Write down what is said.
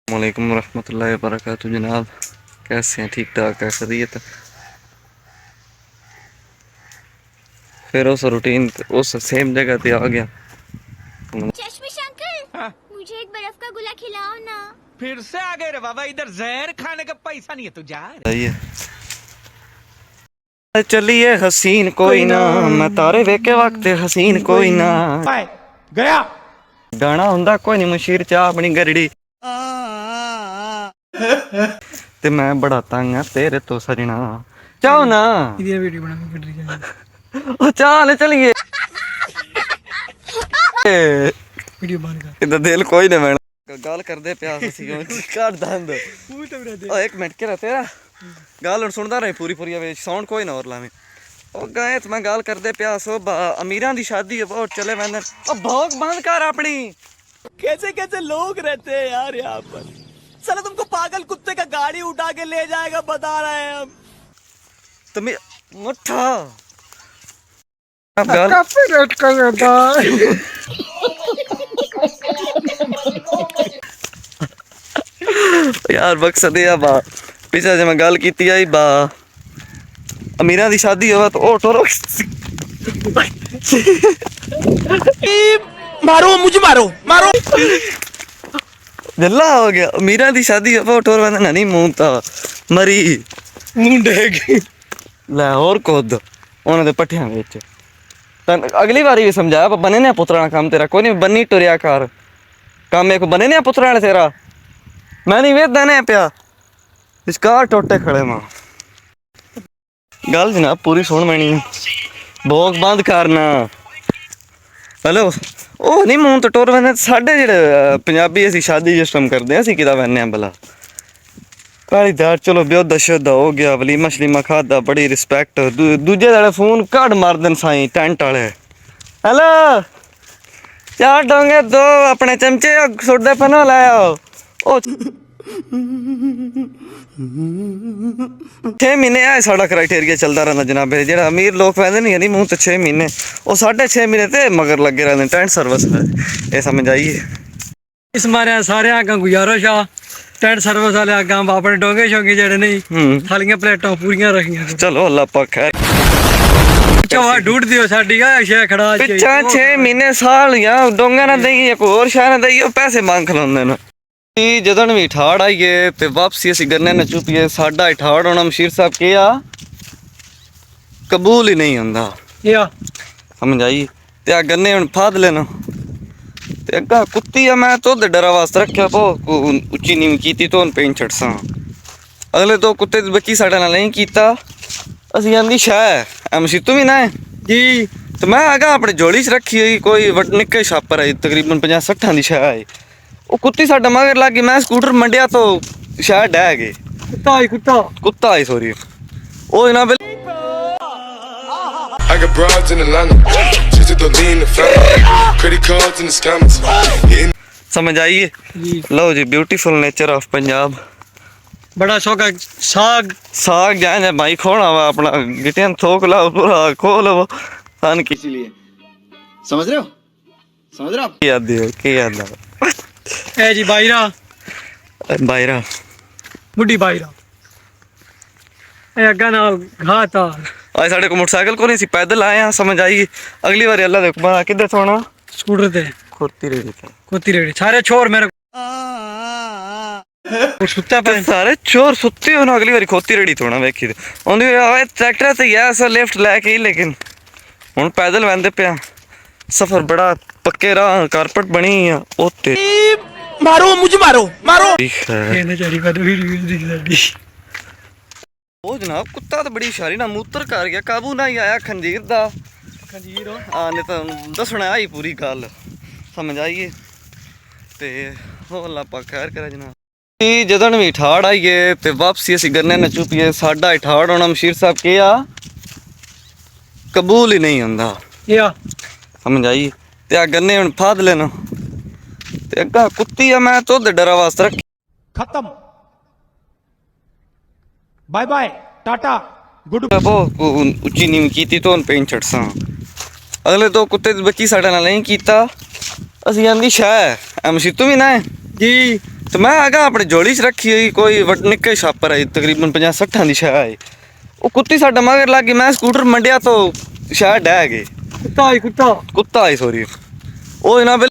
वालेकुम रहमतुल्लाहि व बरकातहू जनाब। कैसे हैं? ठीक ठाक है? खैरियत? फिर उस रूटीन उस सेम जगह पे आ गया। चश्मिश अंकल, हाँ? मुझे एक बर्फ का गोला खिलाओ ना। फिर से आ गए रे बाबा, इधर जहर खाने का पैसा नहीं है तू जा। चलिए हसीन कोई ना, मैं तारे वेखे वक्त हसीन कोई ना गया गाना हुंदा कोई नहीं, मशीर चाह अपनी गरड़ी ते मैं बड़ा तंग आ तेरे तो सजना। चाहो ना वीडियो बना के चाल चलिए वीडियो बंद कर इधर दिल कोई नहीं मैं गल करदे प्यास सी काट दंद ओ एक मिनट के तेरा गल हुन सुनदा रहे पूरी पूरी वे साउंड कोई ना और लावे ओ गए तो मैं गल करदे प्यास ओ अमीरां दी शादी है बहुत चले वंदन ओ भोग बंद कर अपनी। कैसे कैसे लोग रहते हैं यार यहाँ पर। साला तुमको पागल कुत्ते का गाड़ी उठा के ले जाएगा बता रहे हैं हम। तुम मुठा अब गल काफी रेट करदा यार मकसद है बा पिछले जब मैं गल की आई बा अमीरां दी शादी होवे तो ओ ठोरो मारो मुझे मारो मारो जल्ला हो गया। अमीरां दी शादी होवे ठोर वंदा नहीं मूंता मरी मुंडेगी लाहौर कोद उन्हां दे पट्ठियां विच तन अगली बारी भी समझाया बने ने पुत्रा काम तेरा कोई नहीं बनी टुरिया कर काम एक बने ने पुत्रा ने तेरा मैं नहीं वेद देने पिया इसका टोटे खड़े मां गल जनाब पूरी सुन मैनी भोग बंद करना। हेलो ओ नहीं मूंह तो टोर वने साडे जेड़े पंजाबी असी शादी जिस टाइम करदे हैं असी किदा वन्ने भला पहली दार चलो ब्योदा शोदा हो गया वलीमा शलीमा खादा बड़ी रिस्पेक्ट दूजे दाड़े फोन काट मार देन साईं टेंट वाले। हेलो चार डोंगे दो अपने चमचे सुटदे पनो लाओ ओ 6 महीने है साड़ा क्राइटेरिया चलता रहना जनाब जेड़ा अमीर लोग पैदे नहीं नहीं मुँह तो 6 महीने वो 6.5 महीने ते मगर लगे रहते टेंट सर्विस ये समझ आइए इस मारे सारे आगा गुजारो शाह टेंट सर्विस वाले आगा अपने डोंगे शोंगे जेड़े नहीं थालियां प्लेटां पूरियां रखियां चलो अल्लाह पाक खैर चवा ढूंढ दियो साडी का शे खड़ा पिछा 6 महीने साल या डोंगा ना देइए कोई और शहर ना देइए पैसे मांग खलोंदे ना जदन भी ठाड़ आईए ते वापसी असी गन्ने न चुपिए साडा ठाड़ होना मशीर साहब किया कबूल ही नहीं होंदा या समझ आई ते आ गन्ने हुन फाद लेना ते अग्गा कुत्ती मैं तो डरा वास्ते रखा पो उच्ची नीवी कीती तो पेन छड़सा अगले दो कुत्ते बच्ची साडे नाल नहीं कीता असी आंदी शाह मशीर तू भी ना है जी तो मैं आगा अपने जोड़ी च रखी हुई कोई निक्के छापर आई तकरीबन 50-60 दी शाह आई वो कुत्ती साडा मगर लग गई मैं स्कूटर मंडिया तो शायद डह गए कुत्ता आई सॉरी ओ जनाब I got broads in Atlanta, just to lean the family, credit cards and the scammers. समझ आइए लो जी ब्यूटीफुल नेचर ऑफ पंजाब बड़ा शौक है साग साग जाए भाई खोना वा अपना गिटियां थोक ला पूरा खोल वो सन की इसीलिए समझ रहे हो क्या याद ए जी बाईरा बायरा बुढ़ी बाईरा ए अग्गा नाल घाता आज साढ़े को मोटरसाइकिल को नहीं सी पैदल आए हैं समझ आई अगली बार अल्लाह देखो मैं किधर सोना स्कूटर ते खोती रेडी था कोती रेडी सारे छोर मेरे सुत्ता पे सारे चोर सुत्ते हो ना अगली बार खोती रेडी थोड़ा वेखी ओंदी आवे ट्रैक्टर ते यस लिफ्ट लेके ही लेकिन हुन पैदल वंदे पिया सफर बड़ा पक्के राह कारपेट बनी है ओते मारो मुझे मारो मारो कहने चली पर वीडियो दिख साडी ओ जनाब कुत्ता तो बड़ी शारी ना मूत्र कर गया काबू ना ही आया खंजीर दा खंजीर ने तो दसना आई पूरी गल समझ आइए ते हो अल्लाह पाक खैर करे जनाब जदन भी ठाड़ आईए ते वापसी असी गन्ने न चुपिए साडा ठाड़ होना मशीर साहब किया कबूल ही नहीं होंदा या समझ आई ते आ गन्ने हुन फाद लेना ते अग्गा कुत्ती मैं तो डरा वास्ते रखी खत्म बाय बाय टाटा गुड उच्ची नीवी कीती तो पेन छड़सा अगले दो कुत्ते बच्ची साडे नाल नहीं कीता असी आंदी शाह मशीर तू भी ना है जी ਤੇ ਮੈਂ ਆਗਾ ਆਪਣੇ ਝੋਲੀ 'ਚ ਰੱਖੀ ਹੋਈ ਕੋਈ ਨਿੱਕੇ ਛਾਪਰ ਆਈ ਤਕਰੀਬਨ 50-60 ਦੀ ਸ਼ਾਹ ਆਈ ਉਹ ਕੁੱਤੀ ਸਾਡਾ ਮਗਰ ਲੱਗ ਗਈ ਮੈਂ ਸਕੂਟਰ ਮੰਡਿਆ ਤੋਂ ਸ਼ਾਹ ਡਹਿ ਗਏ ਕੁੱਤਾ ਕੁੱਤਾ ਆਈ ਸੋਰੀ ਉਹ ਜਨਾਬ